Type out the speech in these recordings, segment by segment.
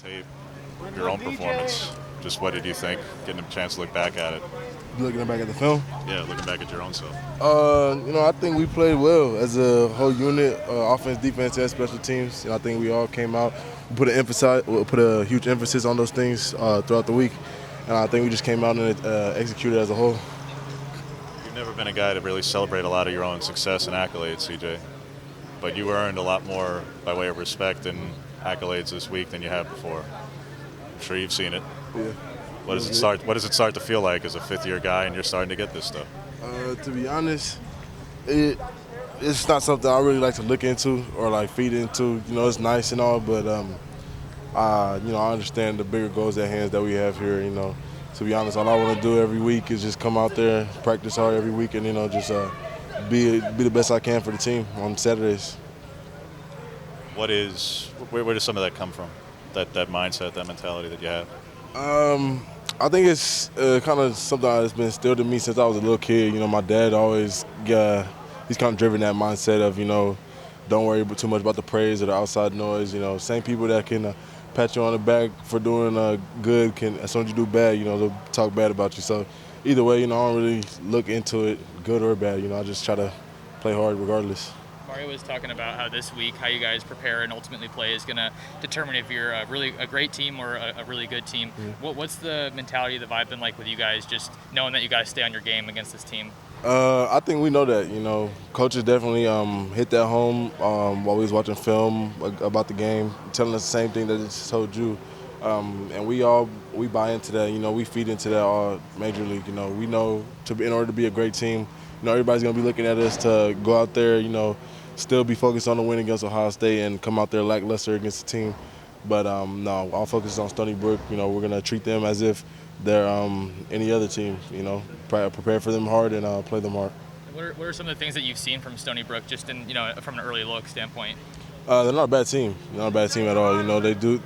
tape, your own performance. Just what did you think? Getting a chance to look back at it. Looking back at the film, Yeah, looking back at your own self. I think we played well as a whole unit, offense, defense, and special teams. I think we all came out, we put a huge emphasis on those things throughout the week, and I think we just came out and executed as a whole. You've never been a guy to really celebrate a lot of your own success and accolades, CJ. But you earned a lot more by way of respect and accolades this week than you have before. I'm sure you've seen it. Yeah. What does it start to feel like as a fifth-year guy and you're starting to get this stuff? To be honest, it's not something I really like to look into or like feed into. It's nice and all, but I understand the bigger goals at hand that we have here. To be honest, all I want to do every week is just come out there, practice hard every week, and just be the best I can for the team on Saturdays. Where does some of that come from? That mindset, that mentality that you have? I think it's kind of something that's been instilled in me since I was a little kid. My dad always he's kind of driven that mindset of don't worry too much about the praise or the outside noise. Same people that can pat you on the back for doing good can, as soon as you do bad, they'll talk bad about you. So either way, I don't really look into it, good or bad. I just try to play hard regardless. Mario was talking about how this week, how you guys prepare and ultimately play is going to determine if you're a great team or a really good team. Mm-hmm. What's the mentality, the vibe been like with you guys, just knowing that you got to stay on your game against this team? I think we know that. Coaches definitely hit that home while we was watching film about the game, telling us the same thing that they just told you. And we buy into that. We feed into that all major league. We know in order to be a great team, everybody's going to be looking at us to go out there, still be focused on the win against Ohio State and come out there lackluster against the team. But no, our focus is on Stony Brook. We're going to treat them as if they're any other team. Prepare for them hard and play them hard. What are some of the things that you've seen from Stony Brook, just in from an early look standpoint? They're not a bad team. They're not a bad team at all. They do.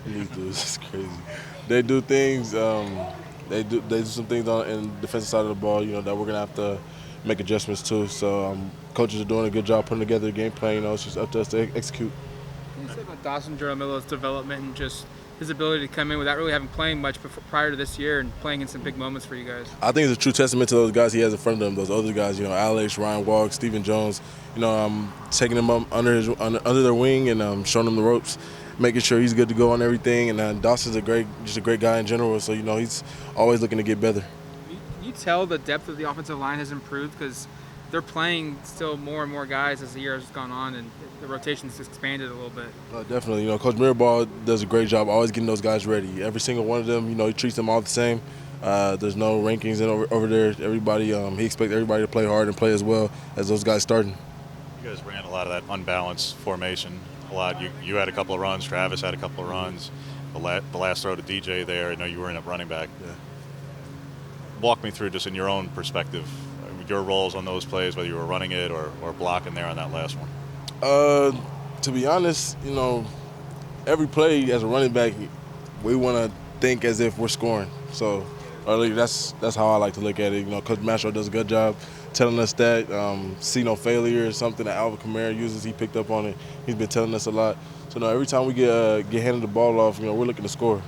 These dudes is crazy. They do things. They do some things in the defensive side of the ball. That we're gonna have to make adjustments to. So coaches are doing a good job putting together a game plan. It's just up to us to execute. Can you say about Dawson Jaramillo's development and just his ability to come in without really having played much prior to this year and playing in some big moments for you guys? I think it's a true testament to those guys he has in front of him. Those other guys, Alex, Ryan Walk, Stephen Jones. Taking them up under their wing and showing them the ropes, making sure he's good to go on everything. And Dawson's just a great guy in general. So he's always looking to get better. Can you tell the depth of the offensive line has improved because they're playing still more and more guys as the year has gone on and the rotation's expanded a little bit? Definitely. Coach Mirabal does a great job always getting those guys ready. Every single one of them, he treats them all the same. There's no rankings over there. Everybody, he expects everybody to play hard and play as well as those guys starting. You guys ran a lot of that unbalanced formation. A lot. You had a couple of runs. Travis had a couple of runs. The last throw to DJ there. I know you were in at running back. Yeah. Walk me through just in your own perspective, your roles on those plays, whether you were running it or blocking there on that last one. To be honest, every play as a running back, we want to think as if we're scoring. So that's how I like to look at it. Coach Mastro does a good job telling us that. See no failure is something that Alvin Kamara uses. He picked up on it. He's been telling us a lot. So every time we get handed the ball off, we're looking to score.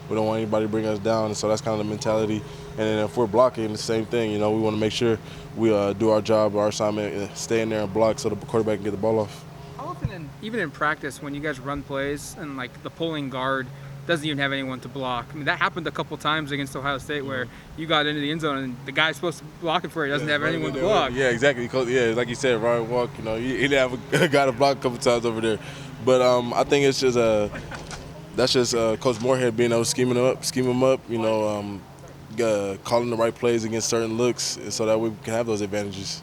We don't want anybody to bring us down, and so that's kind of the mentality. And then if we're blocking, the same thing. We want to make sure we do our job, our assignment, and stay in there and block so the quarterback can get the ball off. How often, even in practice, when you guys run plays and like the pulling guard doesn't even have anyone to block? I mean, that happened a couple times against Ohio State where you got into the end zone and the guy supposed to block it for you doesn't have anyone to block. Yeah, exactly. Yeah, like you said, Ryan Walk, he didn't have a guy to block a couple times over there. But I think it's just that's just Coach Moorhead being able to scheme him up, calling the right plays against certain looks so that we can have those advantages.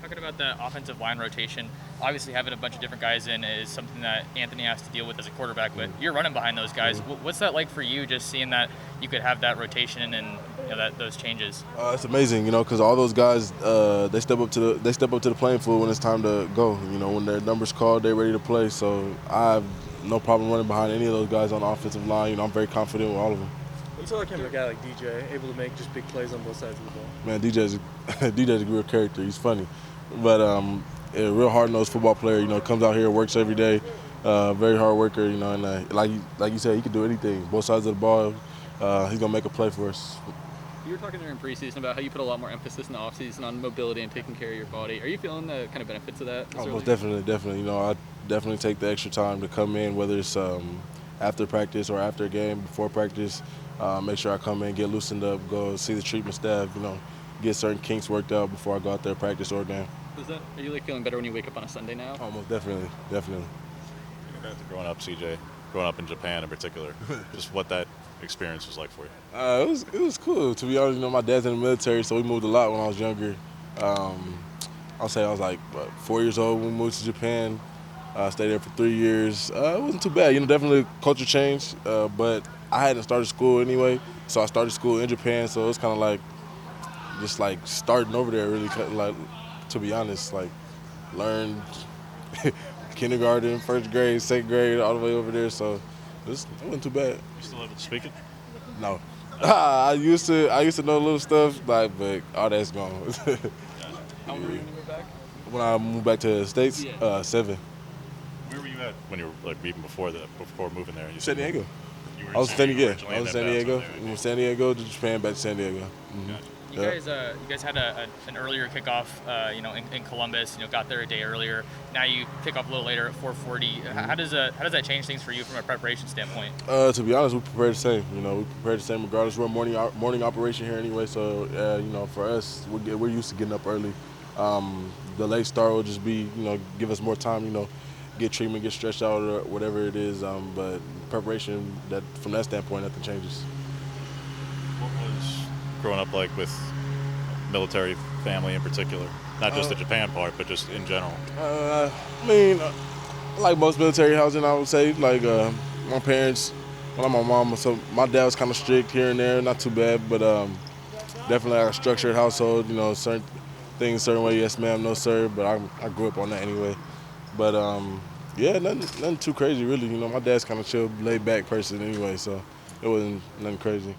Talking about the offensive line rotation, obviously having a bunch of different guys in is something that Anthony has to deal with as a quarterback, but you're running behind those guys. What's that like for you, just seeing that you could have that rotation and those changes? It's amazing, because all those guys they step up to the playing field when it's time to go. When their number's called, they're ready to play. So I have no problem running behind any of those guys on the offensive line. I'm very confident with all of them. What's it like having a guy like DJ able to make just big plays on both sides of the ball? Man, DJ's a real character. He's funny, but a real hard-nosed football player. Comes out here, works every day, very hard worker, you know, and like you said, he can do anything. Both sides of the ball, he's gonna make a play for us. You were talking during preseason about how you put a lot more emphasis in the offseason on mobility and taking care of your body. Are you feeling the kind of benefits of that? Oh, most definitely. You know, I definitely take the extra time to come in, whether it's after practice or after a game, before practice. Make sure I come in, get loosened up, go see the treatment staff, you know, get certain kinks worked out before I go out there practice or game. Are you like feeling better when you wake up on a Sunday now? Oh, most definitely. Growing up, CJ, growing up in Japan in particular, just what that experience was like for you. It was cool, to be honest. You know, my dad's in the military, so we moved a lot when I was younger. I'll say I was like 4 years old when we moved to Japan. Stayed there for 3 years. It wasn't too bad. You know, definitely a culture change, but I hadn't started school anyway, so I started school in Japan. So it was kind of like just like starting over there, really. Like, to be honest, like learned kindergarten, first grade, second grade, all the way over there. So it wasn't too bad. You still able to speak it? No. I used to know a little stuff, like, but all that's gone. How old were you when you moved back? When I moved back to the States, Yeah. 7. Where were you at when you were like even before moving there? You San said Diego. You were I was in San Diego. originally I and was in then San bounced Diego. out there. From San Diego to Japan, back to San Diego. Mhm. You guys had an earlier kickoff, in Columbus. You know, got there a day earlier. Now you kick off a little later at 4:40. How does that change things for you from a preparation standpoint? To be honest, we prepared the same. You know, we prepared the same regardless. We're a morning operation here anyway, so you know, for us, we're used to getting up early. The late start will just be, you know, give us more time. You know, get treatment, get stretched out, or whatever it is. But preparation, that from that standpoint, nothing changes. What was growing up like with military family in particular? Not just the Japan part, but just in general. I mean, like most military housing, I would say, like my parents, well, my mom, so my dad was kind of strict here and there, not too bad, but definitely like a structured household, you know, certain things certain way, yes ma'am, no sir, but I grew up on that anyway. But yeah, nothing too crazy really, you know, my dad's kind of chill, laid back person anyway, so it wasn't nothing crazy.